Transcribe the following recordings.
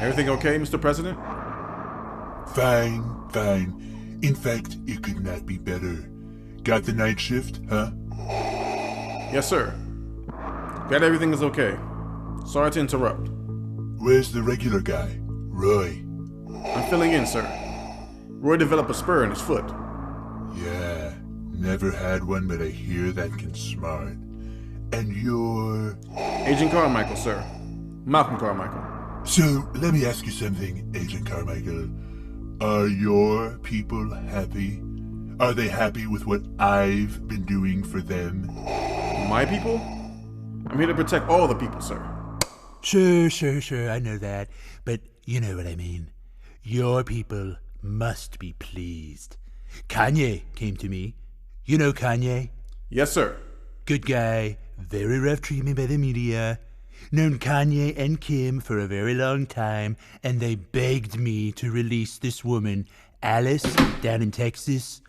Everything okay, Mr. President? Fine, fine. In fact, it could not be better. Got the night shift, huh? Yes, sir. Glad everything is okay. Sorry to interrupt. Where's the regular guy? Roy. I'm filling in, sir. Roy developed a spur in his foot. Yeah, never had one, but I hear that can smart. And you're... Agent Carmichael, sir. Malcolm Carmichael. So, let me ask you something, Agent Carmichael. Are your people happy? Are they happy with what I've been doing for them? My people? I'm here to protect all the people, sir. Sure, I know that. But you know what I mean. Your people must be pleased. Kanye came to me. You know Kanye? Yes, sir. Good guy, very rough treatment by the media. Known Kanye and Kim for a very long time, and they begged me to release this woman, Alice, down in Texas.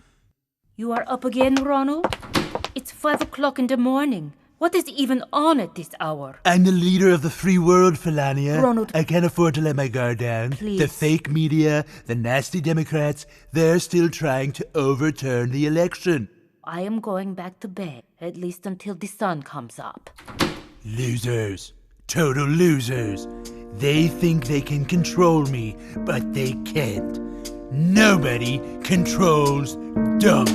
You are up again, Ronald? It's 5 o'clock in the morning. What is even on at this hour? I'm the leader of the free world, Felania. Ronald. I can't afford to let my guard down. Please. The fake media, the nasty Democrats, they're still trying to overturn the election. I am going back to bed, at least until the sun comes up. Losers. Total losers. They think they can control me, but they can't. Nobody controls Dump.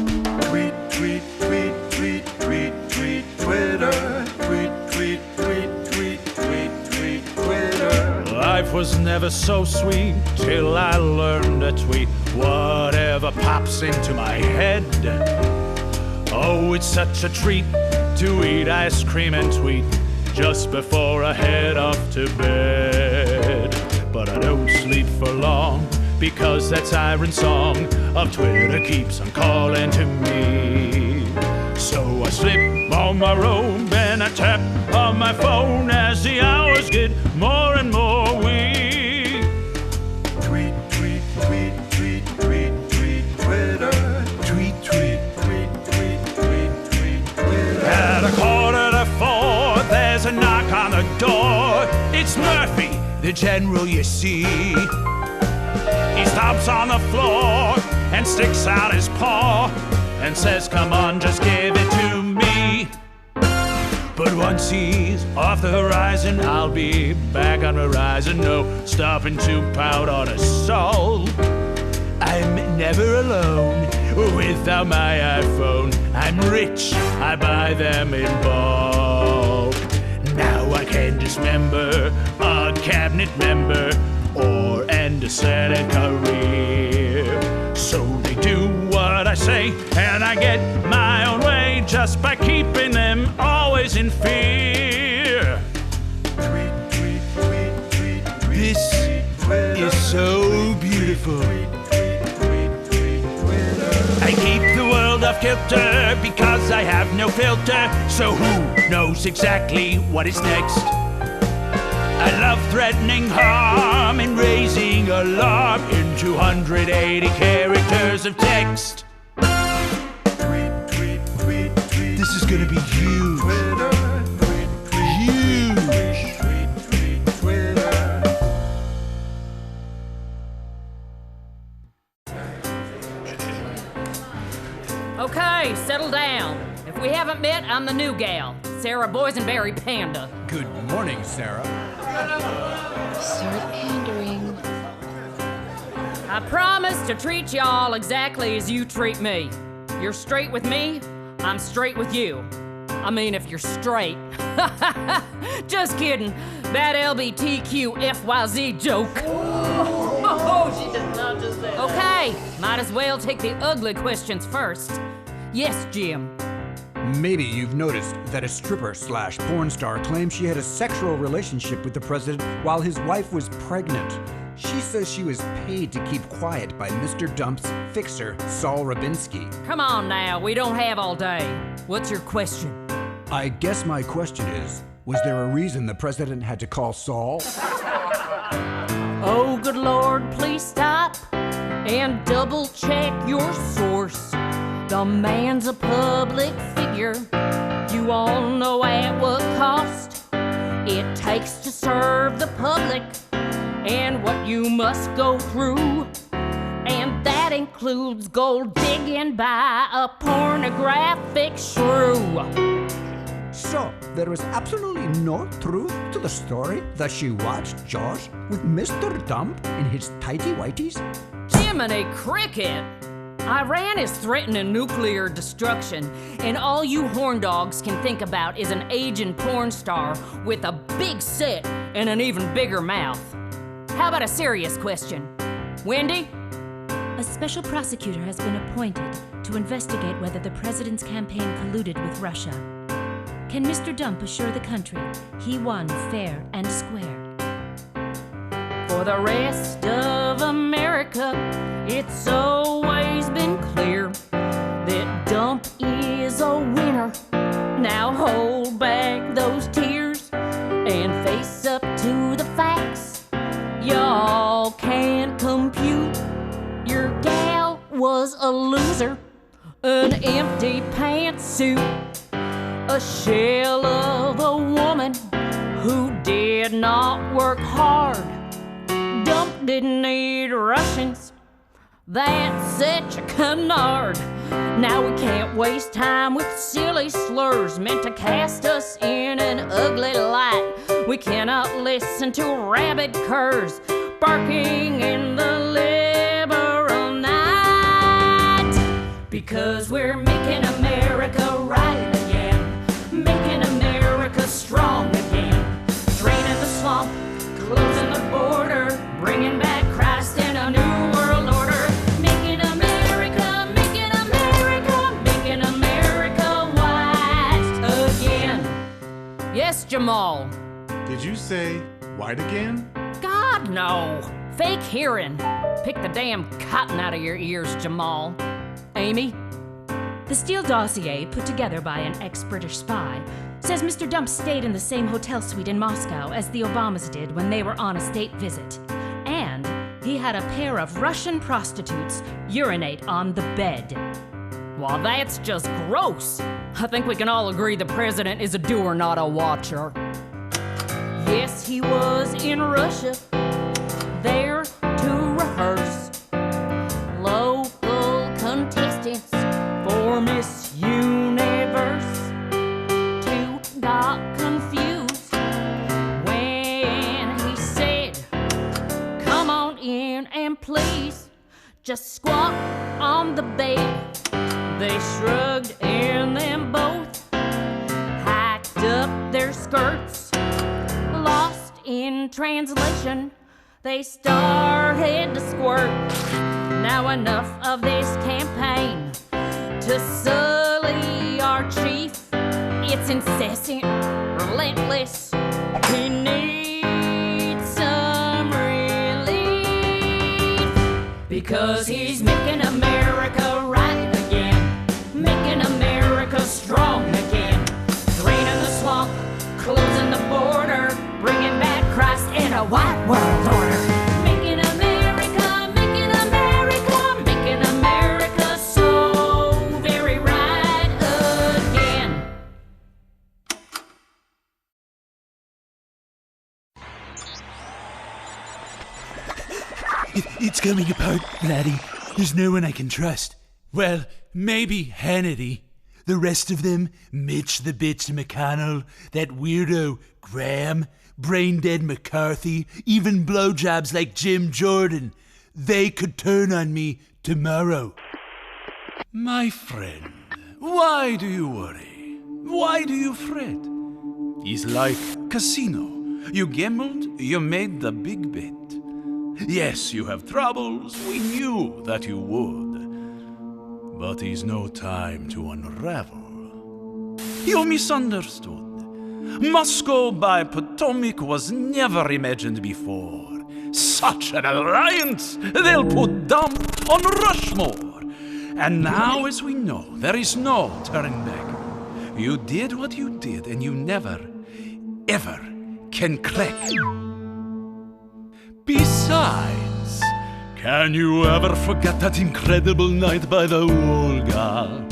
Tweet, tweet, tweet, tweet, tweet, tweet, Twitter. Tweet, tweet, tweet, tweet, tweet, tweet, Twitter. Life was never so sweet till I learned to tweet whatever pops into my head. Oh, it's such a treat to eat ice cream and tweet just before I head off to bed. But I don't sleep for long, because that siren song of Twitter keeps on calling to me. So I slip on my robe and I tap on my phone as the hours get more and more weak. Tweet, tweet, tweet, tweet, tweet, tweet, Twitter. Tweet, tweet, tweet, tweet, tweet, tweet, Twitter. At 3:45, there's a knock on the door. It's Murphy, the general you see. He stops on the floor and sticks out his paw and says, come on, just give it to me. But once he's off the horizon, I'll be back on the horizon. No stopping to pout on a soul. I'm never alone without my iPhone. I'm rich, I buy them in bulk. Now I can dismember a cabinet member or end a Senate career. So they do what I say, and I get my own way just by keeping them always in fear. Tweet, tweet, tweet, tweet, tweet. This is so beautiful. I keep the world off kilter because I have no filter. So who knows exactly what is next? I love threatening harm and raising alarm in 280 characters of text. Tweet, tweet, tweet, tweet. This is gonna be huge. Twitter. Tweet, tweet, Huge. tweet, tweet, Twitter. Okay, settle down. If we haven't met, I'm the new gal, Sarah Boysenberry Panda. Good morning, Sarah. Start pandering. I promise to treat y'all exactly as you treat me. You're straight with me, I'm straight with you. I mean, if you're straight. Just kidding. That LBTQFYZ joke. Oh, she did not just say that. Okay, might as well take the ugly questions first. Yes, Jim. Maybe you've noticed that a stripper/porn star claims she had a sexual relationship with the president while his wife was pregnant. She says she was paid to keep quiet by Mr. Dump's fixer, Saul Rabinski. Come on now, we don't have all day. What's your question? I guess my question is, was there a reason the president had to call Saul? Oh, good Lord, please stop and double check your source. The man's a public figure. You all know at what cost it takes to serve the public and what you must go through. And that includes gold digging by a pornographic shrew. So, there was absolutely no truth to the story that she watched Josh with Mr. Dump in his tighty whities? Jiminy Cricket! Iran is threatening nuclear destruction, and all you horn dogs can think about is an aging porn star with a big set and an even bigger mouth. How about a serious question? Wendy? A special prosecutor has been appointed to investigate whether the president's campaign colluded with Russia. Can Mr. Dump assure the country he won fair and square? For the rest of America, it's always been clear that Dump is a winner. Now hold back those tears and face up to the facts. Y'all can't compute. Your gal was a loser, an empty pantsuit, a shell of a woman who did not work hard. Dump didn't need Russians. That's such a canard. Now we can't waste time with silly slurs meant to cast us in an ugly light. We cannot listen to rabid curs barking in the liberal night. Because we're making America right again, making America strong again, draining the swamp, closing the border, bringing back Christ in a new world order. Making America, making America, making America white again. Yes, Jamal. Did you say white again? God, no. Fake hearing. Pick the damn cotton out of your ears, Jamal. Amy? The Steele dossier, put together by an ex-British spy, says Mr. Dump stayed in the same hotel suite in Moscow as the Obamas did when they were on a state visit. And he had a pair of Russian prostitutes urinate on the bed. Well, that's just gross. I think we can all agree the president is a doer, not a watcher. Yes, he was in Russia, there to rehearse local contestants for Miss Universe. Two got confused when he said, "Come on in and please just squat on the bed." They shrugged and then both hiked up their skirts. Lost in translation, they started to squirt. Now enough of this campaign to sully our chief. It's incessant, relentless. We need some relief. Because he's making America right again, making America strong again, draining the swamp, closing the border, bringing back Christ in a white world order. Making America, making America, making America so very right again. It's coming apart, laddie. There's no one I can trust. Well, maybe Hannity. The rest of them, Mitch the Bitch McConnell, that weirdo Graham, brain-dead McCarthy, even blowjobs like Jim Jordan, they could turn on me tomorrow. My friend, why do you worry? Why do you fret? It's like casino. You gambled, you made the big bet. Yes, you have troubles, we knew that you would. But it's no time to unravel. You misunderstood. Moscow by Potomac was never imagined before. Such an alliance! They'll put Dump on Rushmore. And now, as we know, there is no turning back. You did what you did, and you never, ever can crack. Besides, can you ever forget that incredible night by the Volga?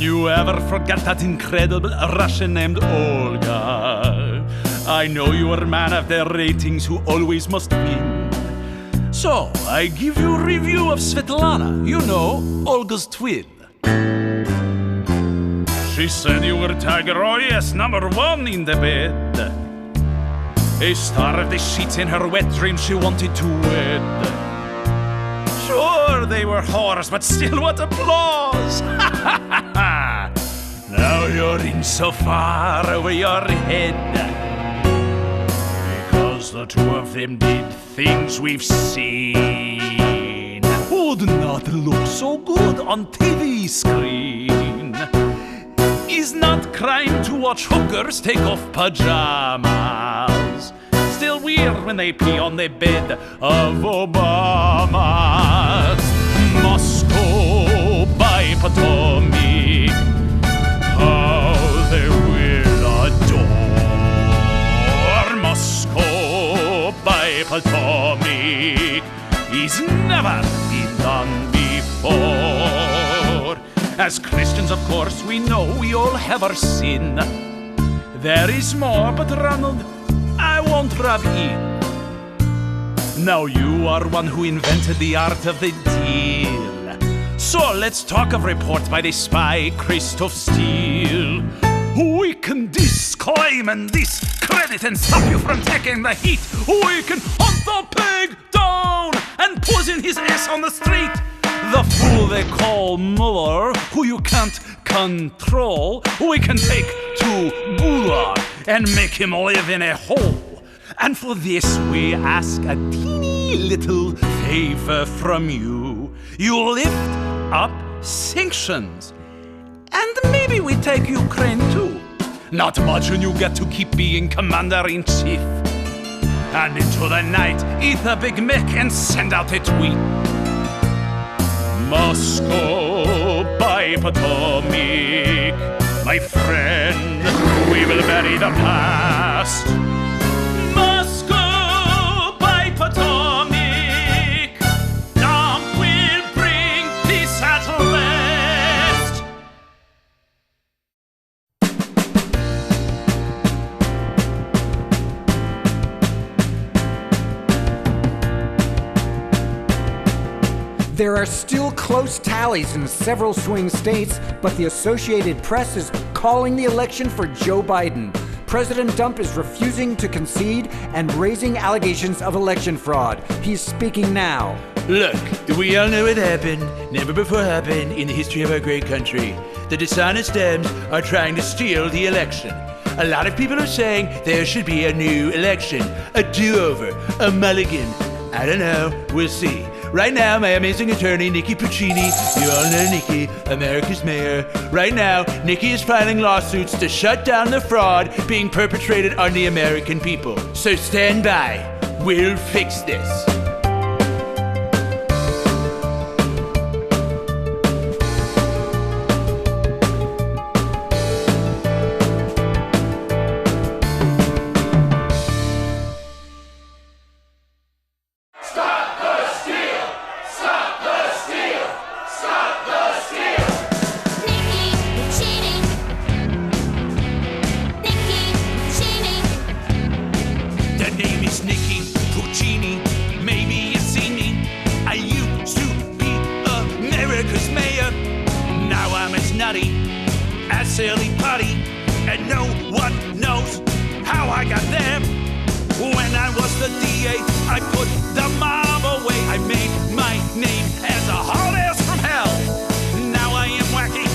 you ever forget that incredible Russian named Olga? I know you are a man of the ratings who always must win. So, I give you a review of Svetlana, you know, Olga's twin. She said you were tiger, oh yes, number one in the bed. A star of the sheets in her wet dream she wanted to wed. Sure, they were whores, but still what applause! Now you're in so far over your head, because the two of them did things we've seen would not look so good on TV screen. Is not crime to watch hookers take off pajamas. Still weird when they pee on the bed of Obama. Moscow by Potomac, how they will adore. Moscow by Potomac is never been done before. As Christians, of course, we know we all have our sin. There is more, but Ronald, I won't rub in. Now you are one who invented the art of the deal. So let's talk of reports by the spy Christoph Steele. We can disclaim and discredit and stop you from taking the heat. We can hunt the pig down and poison his ass on the street. The fool they call Mueller, who you can't control, we can take to Gulag and make him live in a hole. And for this we ask a teeny little favor from you. You lift up sanctions, and maybe we take Ukraine too. Not much, and you get to keep being commander-in-chief. And into the night, eat a Big Mac and send out a tweet. Moscow by Potomac, my friend, we will bury the past. Moscow by Potomac, Trump will bring peace at last. There are still close tallies in several swing states, but the Associated Press is calling the election for Joe Biden. President Dump is refusing to concede and raising allegations of election fraud. He's speaking now. Look, we all know what happened, never before happened in the history of our great country. The dishonest Dems are trying to steal the election. A lot of people are saying there should be a new election, a do-over, a mulligan. I don't know, we'll see. Right now, my amazing attorney, Nikki Puccini, you all know Nikki, America's mayor. Right now, Nikki is filing lawsuits to shut down the fraud being perpetrated on the American people. So stand by. We'll fix this. Silly putty, and no one knows how I got there. When I was the DA, I put the mob away. I made my name as a hot ass from hell. Now I am wacky,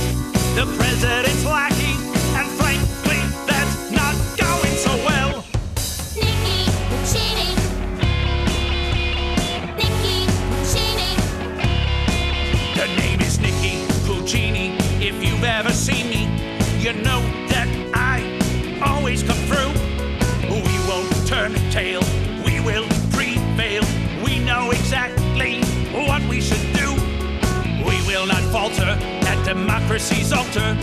the president's lackey, and frankly, that's not going so well. Nikki Puccini. Nikki Puccini. The name is Nikki Puccini. If you've ever seen me, you know that I always come through. We won't turn tail, we will prevail. We know exactly what we should do. We will not falter at democracy's altar.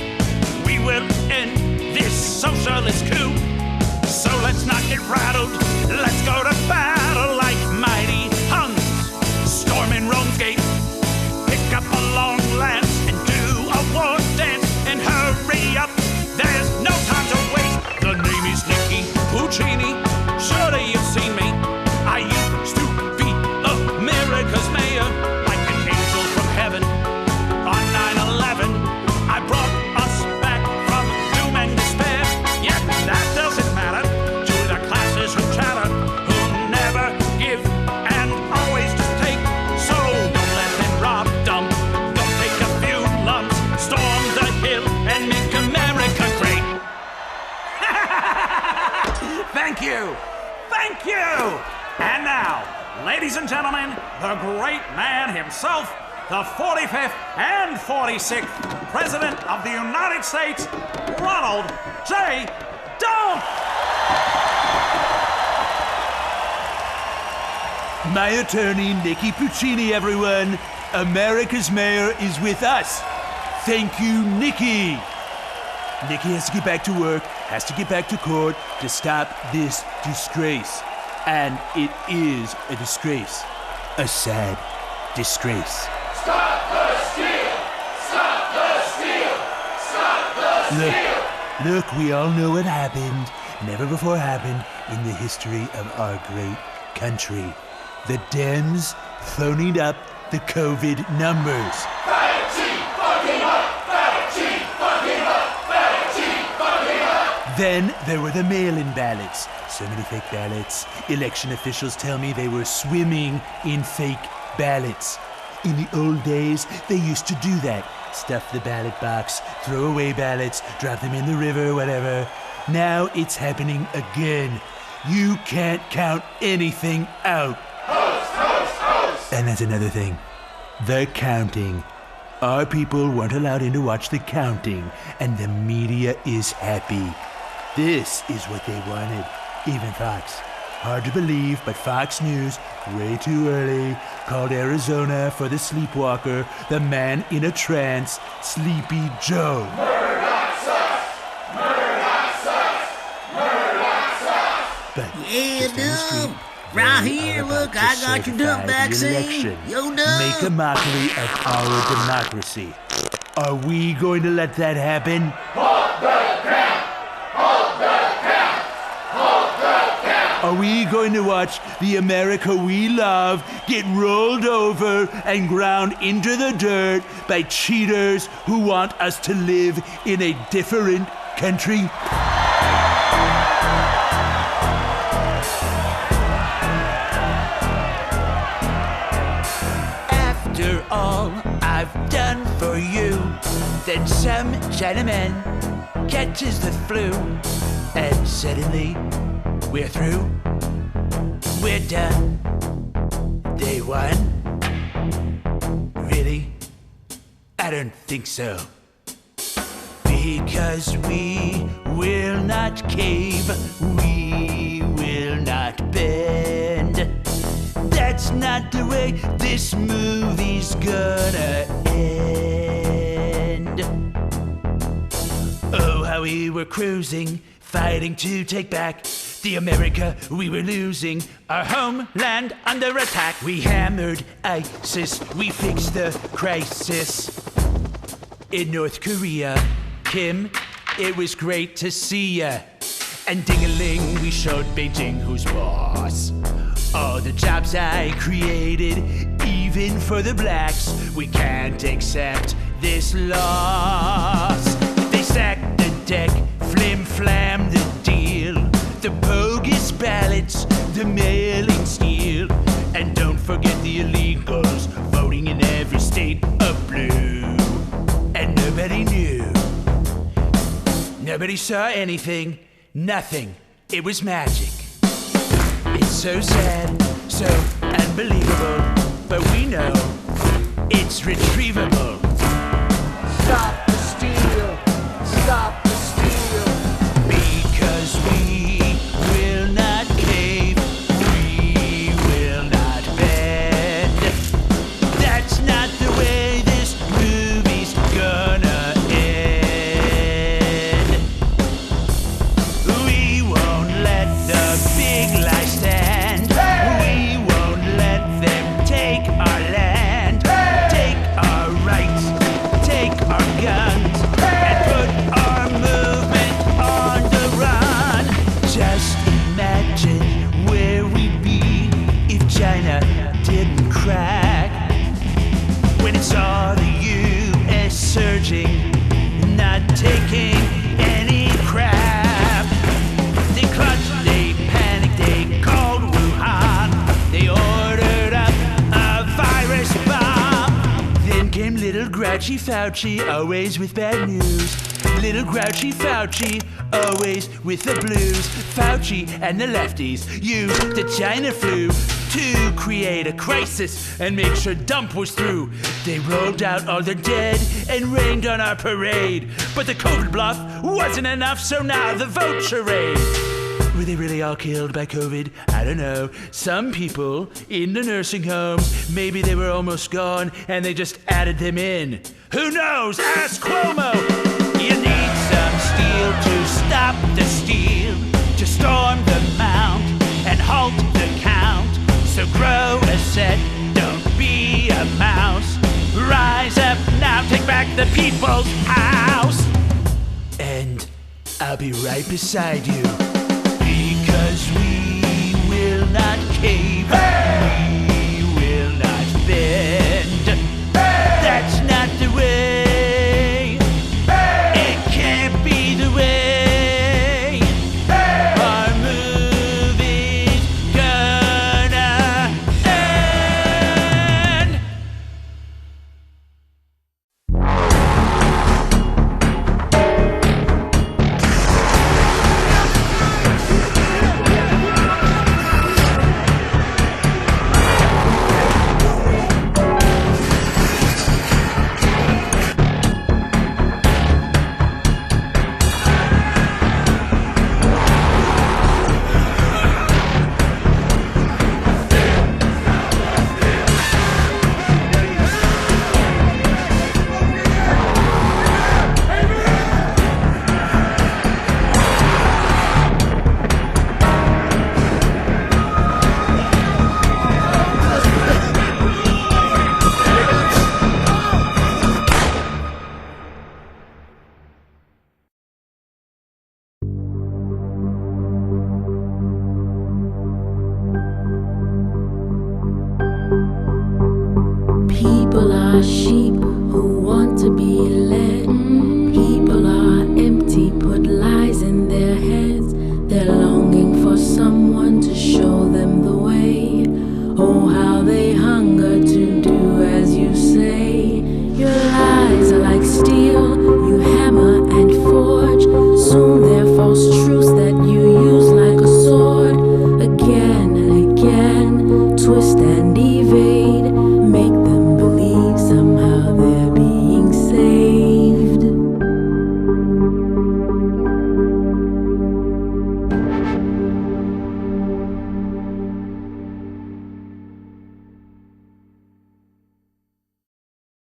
We will end this socialist coup. So let's not get rattled, let's go to battle like mighty Huns. Storming Rome's gate, pick up a long lance and do a war dance and Thank you! Thank you! And now, ladies and gentlemen, the great man himself, the 45th and 46th President of the United States, Ronald J. Dump! My attorney, Nikki Puccini, everyone. America's mayor is with us. Thank you, Nikki. Nikki has to get back to work, has to get back to court to stop this disgrace. And it is a disgrace. A sad disgrace. Stop the steal! Stop the steal! Stop the steal! Look, we all know what happened. Never before happened in the history of our great country. The Dems phoning up the COVID numbers. Then there were the mail-in ballots. So many fake ballots. Election officials tell me they were swimming in fake ballots. In the old days, they used to do that. Stuff the ballot box, throw away ballots, drop them in the river, whatever. Now it's happening again. You can't count anything out. And that's another thing. The counting. Our people weren't allowed in to watch the counting, and the media is happy. This is what they wanted. Even Fox. Hard to believe, but Fox News, way too early, called Arizona for the sleepwalker, the man in a trance, Sleepy Joe. Murdoch sucks! Murdoch sucks! Murdoch sucks! But Yeah, just down the street, Dump. Right they here, are look, about to I got your Dump certify the vaccine. election. Yo, Dump. Make a mockery of our democracy. Are we going to let that happen? Halt the count! Halt the count! Halt the count! Are we going to watch the America we love get rolled over and ground into the dirt by cheaters who want us to live in a different country? After all I've done for you, then some gentleman catches the flu, and suddenly we're through. We're done. They won? Really? I don't think so. Because we will not cave, we will not bend. That's not the way this movie's gonna end. Oh, how we were cruising, fighting to take back the America we were losing, our homeland under attack. We hammered ISIS, we fixed the crisis in North Korea. Kim, it was great to see ya. And ding-a-ling, we showed Beijing who's boss. All the jobs I created, even for the blacks, we can't accept this loss. They sacked the deck, flim-flam the deal, the bogus ballots, the mailing steel, and don't forget the illegals voting in every state of blue. And nobody knew. Nobody saw anything, nothing. It was magic. It's so sad, so unbelievable, but we know it's retrievable. Stop the steal! Stop the steal! Because we will not cave, we will not bend. That's not the way this movie's gonna end. We won't let the big lie stand. We won't let them take our land, take our rights. Fauci, always with bad news. Little grouchy Fauci, always with the blues. Fauci and the lefties used the China flu to create a crisis and make sure Dump was through. They rolled out all the dead and rained on our parade. But the COVID bluff wasn't enough, so now the vote charade. Were they really all killed by COVID? I don't know. Some people in the nursing homes, maybe they were almost gone and they just added them in. Who knows? Ask Cuomo! You need some steel to stop the steal, to storm the mount and halt the count. So grow a set, don't be a mouse. Rise up now, take back the people's house. And I'll be right beside you, because we will not cave. Hey!